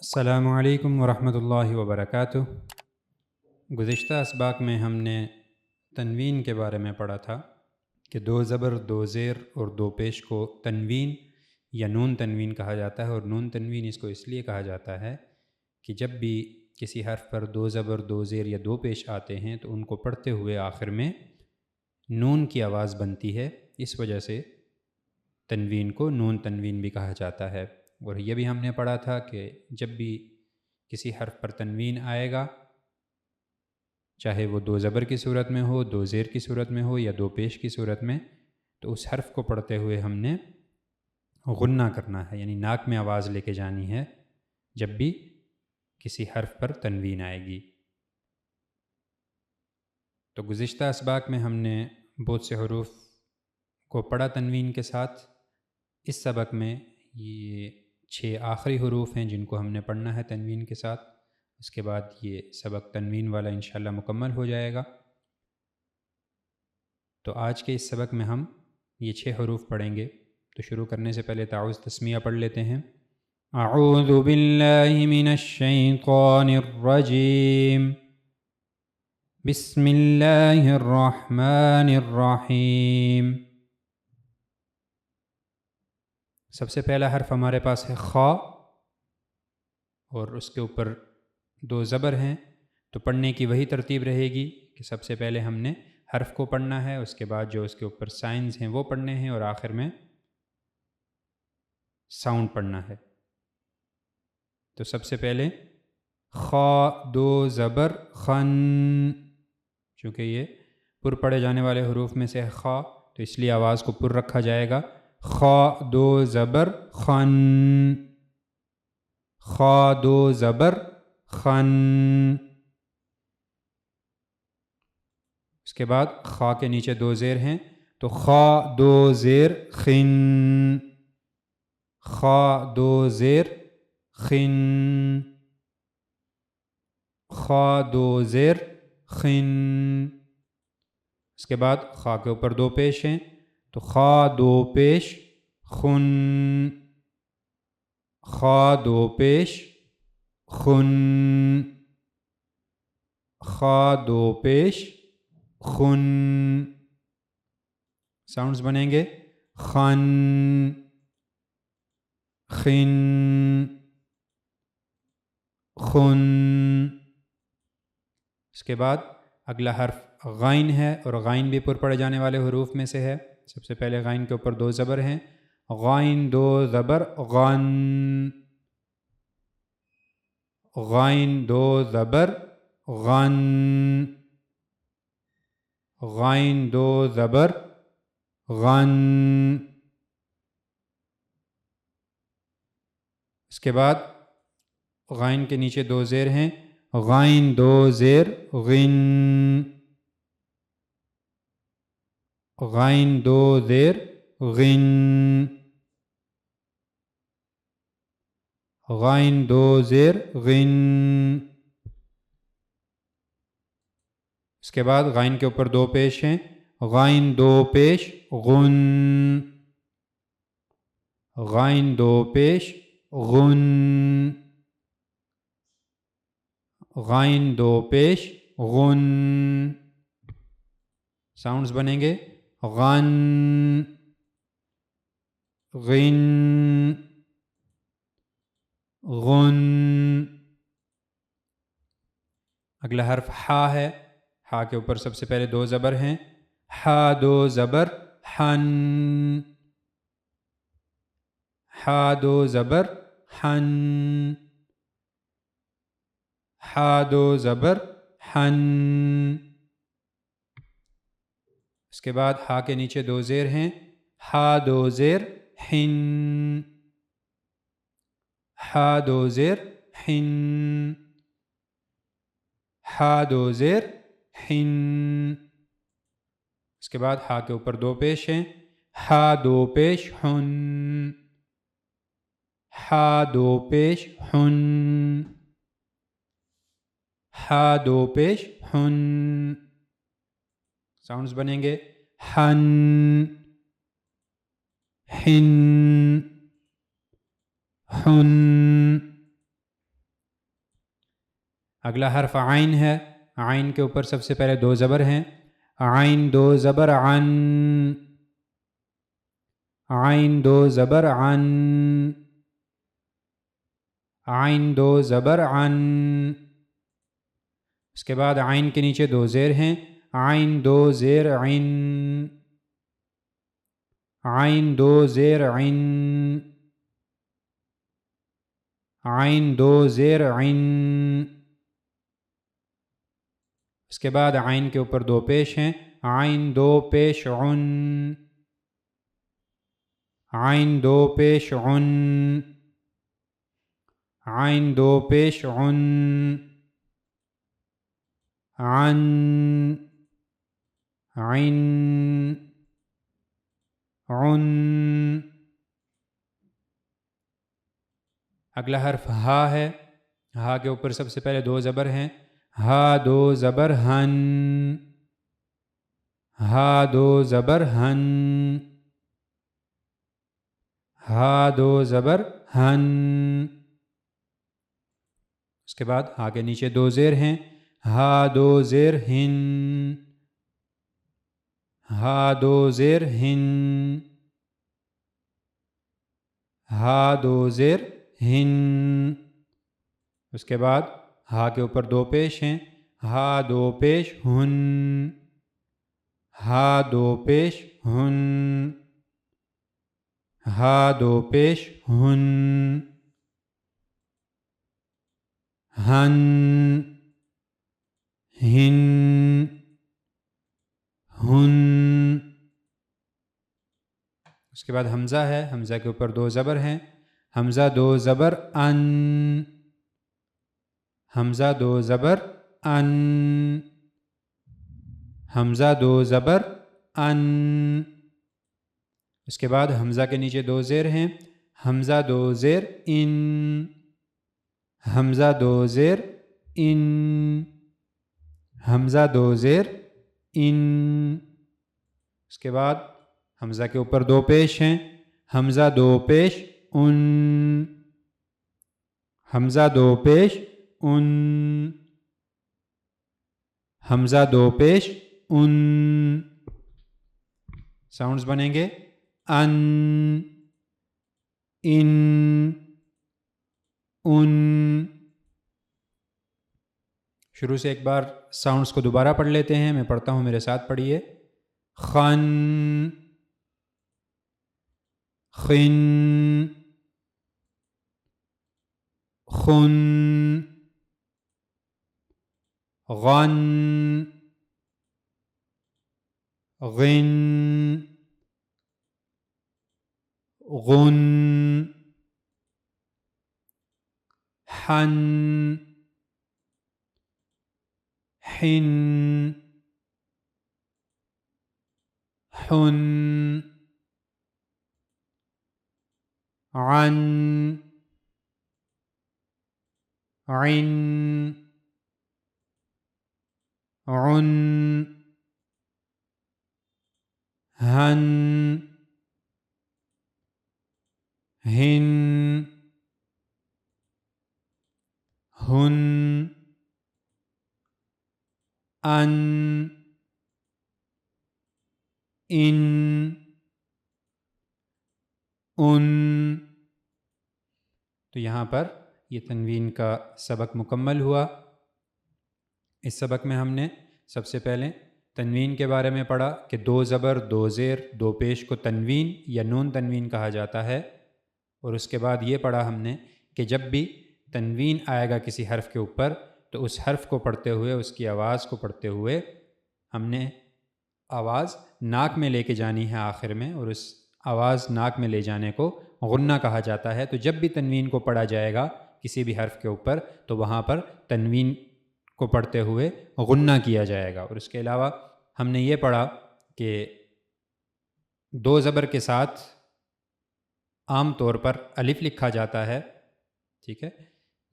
السلام علیکم ورحمۃ اللہ وبرکاتہ۔ گزشتہ اسباق میں ہم نے تنوین کے بارے میں پڑھا تھا کہ دو زبر، دو زیر اور دو پیش کو تنوین یا نون تنوین کہا جاتا ہے، اور نون تنوین اس کو اس لیے کہا جاتا ہے کہ جب بھی کسی حرف پر دو زبر، دو زیر یا دو پیش آتے ہیں تو ان کو پڑھتے ہوئے آخر میں نون کی آواز بنتی ہے، اس وجہ سے تنوین کو نون تنوین بھی کہا جاتا ہے۔ اور یہ بھی ہم نے پڑھا تھا کہ جب بھی کسی حرف پر تنوین آئے گا، چاہے وہ دو زبر کی صورت میں ہو، دو زیر کی صورت میں ہو یا دو پیش کی صورت میں، تو اس حرف کو پڑھتے ہوئے ہم نے غنہ کرنا ہے، یعنی ناک میں آواز لے کے جانی ہے جب بھی کسی حرف پر تنوین آئے گی۔ تو گزشتہ اسباق میں ہم نے بہت سے حروف کو پڑھا تنوین کے ساتھ۔ اس سبق میں یہ 6 آخری حروف ہیں جن کو ہم نے پڑھنا ہے تنوین کے ساتھ، اس کے بعد یہ سبق تنوین والا انشاءاللہ مکمل ہو جائے گا۔ تو آج کے اس سبق میں ہم یہ 6 حروف پڑھیں گے۔ تو شروع کرنے سے پہلے تعوذ تسمیہ پڑھ لیتے ہیں۔ اعوذ باللہ من الشیطان الرجیم، بسم اللہ الرحمن الرحیم۔ سب سے پہلا حرف ہمارے پاس ہے خا، اور اس کے اوپر دو زبر ہیں، تو پڑھنے کی وہی ترتیب رہے گی کہ سب سے پہلے ہم نے حرف کو پڑھنا ہے، اس کے بعد جو اس کے اوپر سائنز ہیں وہ پڑھنے ہیں، اور آخر میں ساؤنڈ پڑھنا ہے۔ تو سب سے پہلے خا، دو زبر خن، چونکہ یہ پر پڑھے جانے والے حروف میں سے ہے خا، تو اس لیے آواز کو پر رکھا جائے گا۔ خا، دو زبر خن، خا، دو زبر خن۔ اس کے بعد خا کے نیچے دو زیر ہیں، تو خا، دو زیر خن، خا، دو زیر خن، خا، دو زیر خن۔ اس کے بعد خا کے اوپر دو پیش ہیں، تو خا، دو پیش خن، خا، دو پیش خن، خا، دو پیش خن۔ ساؤنڈز بنیں گے خن، خن، خن۔ اس کے بعد اگلا حرف غائن ہے، اور غائن بھی پر پڑھے جانے والے حروف میں سے ہے۔ سب سے پہلے غائن کے اوپر دو زبر ہیں، غائن، دو زبر غن، غائن، دو زبر غن، غائن، دو زبر غن۔ اس کے بعد غائن کے نیچے دو زیر ہیں، غائن، دو زیر غن، غائن، دو زیر غن، غائن، دو زیر غن۔ اس کے بعد غائن کے اوپر دو پیش ہیں، غائن، دو پیش غن، غائن، دو پیش غن، غائن، دو پیش غن۔ ساؤنڈز بنیں گے غن، غن، غن۔ اگلا حرف ہا ہے، ہا کے اوپر سب سے پہلے دو زبر ہیں، ہا، دو زبر حن، ہا، دو زبر حن، ہا، دو زبر حن۔ اس کے بعد ہا کے نیچے دو زیر ہیں، ہا، دو زیر حن، ہا، دو زیر حن، ہا، دو زیر حن۔ اس کے بعد ہا کے اوپر دو پیش ہیں، ہا، دو پیش حن، ہا، دو پیش حن، ہا، دو پیش حن۔ ساؤنڈز بنیں گے حن، حن، حن۔ اگلا حرف عین ہے، عین کے اوپر سب سے پہلے دو زبر ہیں، عین دو زبر عن، عین دو زبر عن، عین دو زبر عن۔ اس کے بعد عین کے نیچے دو زیر ہیں، عین دو زیر عن، عین دو زیر عن، عین دو زیر عن۔ اس کے بعد عین کے اوپر دو پیش ہیں، عین دو پیش عن، عین دو پیش عن، عین دو پیش عن، عن، عن، عن۔ اگلا حرف ہا ہے، ہا کے اوپر سب سے پہلے دو زبر ہیں، ہا دو زبر ہن، ہا دو زبر ہن، ہا دو زبر ہن۔ اس کے بعد ہا کے نیچے دو زیر ہیں، ہا دو زیر ہن، ہا دو زیر ہن، ہا دو زیر ہن۔ اس کے بعد ہا کے اوپر دو پیش ہیں، ہا دو پیش ہن، ہا دو پیش ہن، ہا دو پیش ہن، ہن، ہن، ہن۔ اس کے بعد حمزہ ہے، حمزہ کے اوپر دو زبر ہیں، حمزہ دو زبر ان، حمزہ دو زبر ان، حمزہ دو زبر ان۔ اس کے بعد حمزہ کے نیچے دو زیر ہیں، حمزہ دو زیر ان، حمزہ دو زیر ان، حمزہ دو زیر ان۔ اس کے بعد حمزہ کے اوپر دو پیش ہیں، حمزہ دو پیش ان، حمزہ دو پیش ان، حمزہ دو پیش ان۔ ساؤنڈز بنیں گے ان، ان، ان۔ شروع سے ایک بار ساؤنڈز کو دوبارہ پڑھ لیتے ہیں، میں پڑھتا ہوں، میرے ساتھ پڑھیے۔ خن، خن، خن، غن، غن، غن، حن، حن، حن، عن، عن، عن، ہن، ہن، ہن، ان، ان، ان۔ تو یہاں پر یہ تنوین کا سبق مکمل ہوا۔ اس سبق میں ہم نے سب سے پہلے تنوین کے بارے میں پڑھا کہ دو زبر دو زیر دو پیش کو تنوین یا نون تنوین کہا جاتا ہے، اور اس کے بعد یہ پڑھا ہم نے کہ جب بھی تنوین آئے گا کسی حرف کے اوپر تو اس حرف کو پڑھتے ہوئے، اس کی آواز کو پڑھتے ہوئے ہم نے آواز ناک میں لے کے جانی ہے آخر میں، اور اس آواز ناک میں لے جانے کو غنہ کہا جاتا ہے۔ تو جب بھی تنوین کو پڑھا جائے گا کسی بھی حرف کے اوپر تو وہاں پر تنوین کو پڑھتے ہوئے غنہ کیا جائے گا۔ اور اس کے علاوہ ہم نے یہ پڑھا کہ دو زبر کے ساتھ عام طور پر الف لکھا جاتا ہے، ٹھیک ہے،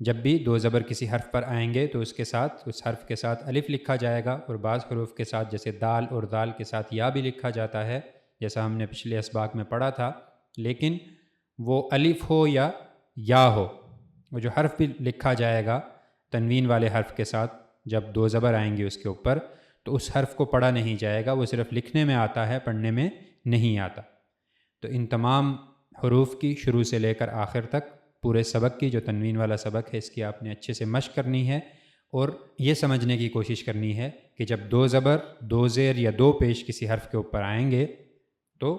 جب بھی دو زبر کسی حرف پر آئیں گے تو اس کے ساتھ، اس حرف کے ساتھ الف لکھا جائے گا، اور بعض حروف کے ساتھ جیسے دال اور دال کے ساتھ یا بھی لکھا جاتا ہے، جیسا ہم نے پچھلے اسباق میں پڑھا تھا۔ لیکن وہ الف ہو یا ہو، وہ جو حرف بھی لکھا جائے گا تنوین والے حرف کے ساتھ جب دو زبر آئیں گے اس کے اوپر تو اس حرف کو پڑھا نہیں جائے گا، وہ صرف لکھنے میں آتا ہے، پڑھنے میں نہیں آتا۔ تو ان تمام حروف کی شروع سے لے کر آخر تک پورے سبق کی جو تنوین والا سبق ہے اس کی آپ نے اچھے سے مشق کرنی ہے، اور یہ سمجھنے کی کوشش کرنی ہے کہ جب دو زبر، دو زیر یا دو پیش کسی حرف کے اوپر آئیں گے تو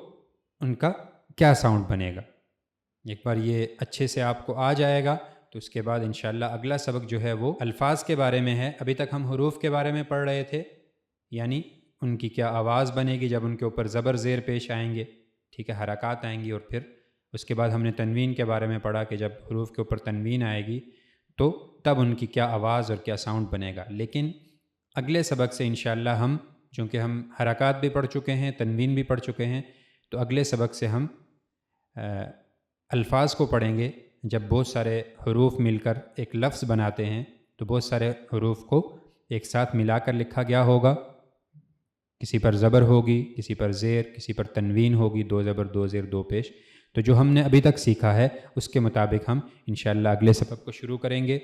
ان کا کیا ساؤنڈ بنے گا۔ ایک بار یہ اچھے سے آپ کو آ جائے گا تو اس کے بعد انشاءاللہ اگلا سبق جو ہے وہ الفاظ کے بارے میں ہے۔ ابھی تک ہم حروف کے بارے میں پڑھ رہے تھے، یعنی ان کی کیا آواز بنے گی جب ان کے اوپر زبر زیر پیش آئیں گے، ٹھیک ہے، حرکات آئیں گی، اور پھر اس کے بعد ہم نے تنوین کے بارے میں پڑھا کہ جب حروف کے اوپر تنوین آئے گی تو تب ان کی کیا آواز اور کیا ساؤنڈ بنے گا۔ لیکن اگلے سبق سے انشاءاللہ ہم، چونکہ ہم حرکات بھی پڑھ چکے ہیں، تنوین بھی پڑھ چکے ہیں، تو اگلے سبق سے ہم الفاظ کو پڑھیں گے۔ جب بہت سارے حروف مل کر ایک لفظ بناتے ہیں تو بہت سارے حروف کو ایک ساتھ ملا کر لکھا گیا ہوگا، کسی پر زبر ہوگی، کسی پر زیر، کسی پر تنوین ہوگی، دو زبر دو زیر دو پیش۔ تو جو ہم نے ابھی تک سیکھا ہے اس کے مطابق ہم انشاءاللہ اگلے سبق کو شروع کریں گے۔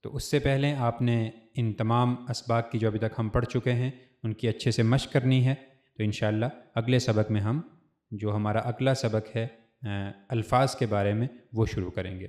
تو اس سے پہلے آپ نے ان تمام اسباق کی جو ابھی تک ہم پڑھ چکے ہیں ان کی اچھے سے مشق کرنی ہے۔ تو انشاءاللہ اگلے سبق میں ہم جو ہمارا اگلا سبق ہے الفاظ کے بارے میں وہ شروع کریں گے۔